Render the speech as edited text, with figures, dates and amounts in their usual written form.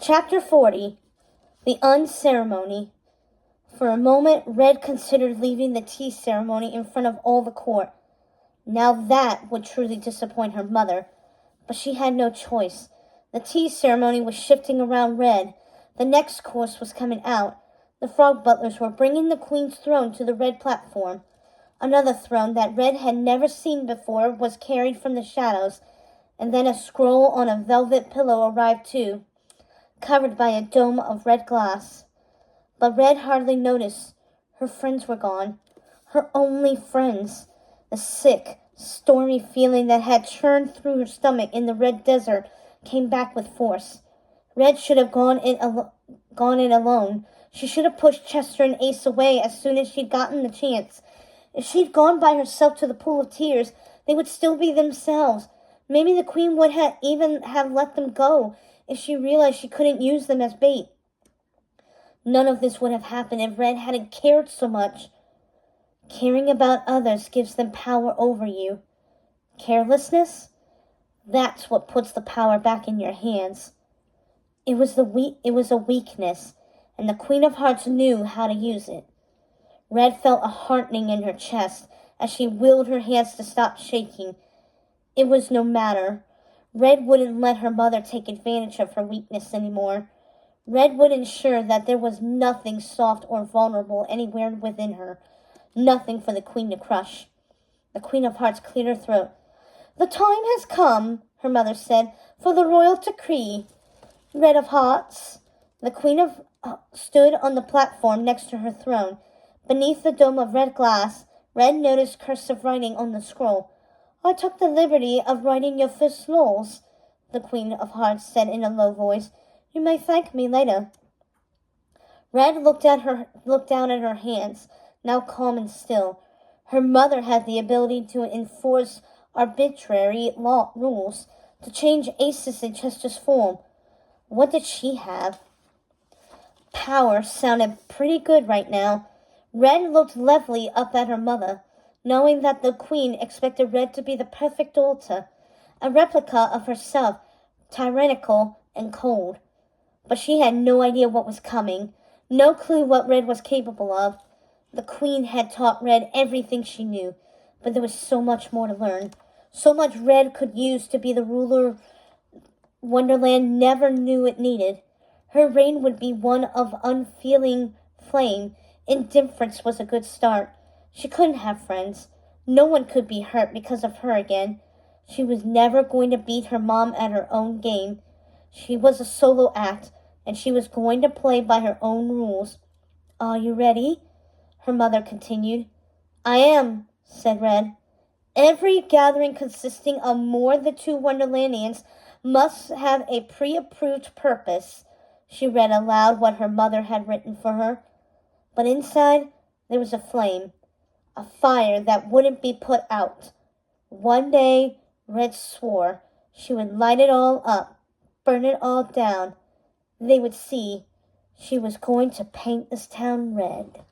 Chapter 40. The Unceremony. For a moment, Red considered leaving the tea ceremony in front of all the court. Now that would truly disappoint her mother, but she had no choice. The tea ceremony was shifting around Red. The next course was coming out. The frog butlers were bringing the queen's throne to the red platform. Another throne that Red had never seen before was carried from the shadows, and then a scroll on a velvet pillow arrived too, covered by a dome of red glass. But Red hardly noticed. Her friends were gone. Her only friends. The sick, stormy feeling that had churned through her stomach in the red desert came back with force. Red should have gone in alone. She should have pushed Chester and Ace away as soon as she'd gotten the chance. If she'd gone by herself to the pool of tears, they would still be themselves. Maybe the queen would even have let them go if she realized she couldn't use them as bait. None of this would have happened if Red hadn't cared so much. Caring about others gives them power over you. Carelessness? That's what puts the power back in your hands. It was a weakness, and the Queen of Hearts knew how to use it. Red felt a hardening in her chest as she willed her hands to stop shaking. It was no matter. Red wouldn't let her mother take advantage of her weakness anymore. Red would ensure that there was nothing soft or vulnerable anywhere within her. Nothing for the Queen to crush. The Queen of Hearts cleared her throat. "The time has come," her mother said, "for the royal decree. Red of Hearts." The Queen stood on the platform next to her throne. Beneath the dome of red glass, Red noticed cursive writing on the scroll. "I took the liberty of writing your first laws," the Queen of Hearts said in a low voice. "You may thank me later." Red looked down at her hands, now calm and still. Her mother had the ability to enforce arbitrary rules, to change Ace's and Chester's form. What did she have? Power sounded pretty good right now. Red looked levelly up at her mother, knowing that the Queen expected Red to be the perfect daughter, a replica of herself, tyrannical and cold. But she had no idea what was coming, no clue what Red was capable of. The Queen had taught Red everything she knew, but there was so much more to learn, so much Red could use to be the ruler Wonderland never knew it needed. Her reign would be one of unfeeling flame. Indifference was a good start. She couldn't have friends. No one could be hurt because of her again. She was never going to beat her mom at her own game. She was a solo act, and she was going to play by her own rules. "Are you ready?" her mother continued. "I am," said Red. "Every gathering consisting of more than 2 Wonderlandians must have a pre-approved purpose." She read aloud what her mother had written for her. But inside, there was a flame, a fire that wouldn't be put out. One day, Red swore, she would light it all up, burn it all down. They would see. She was going to paint this town red.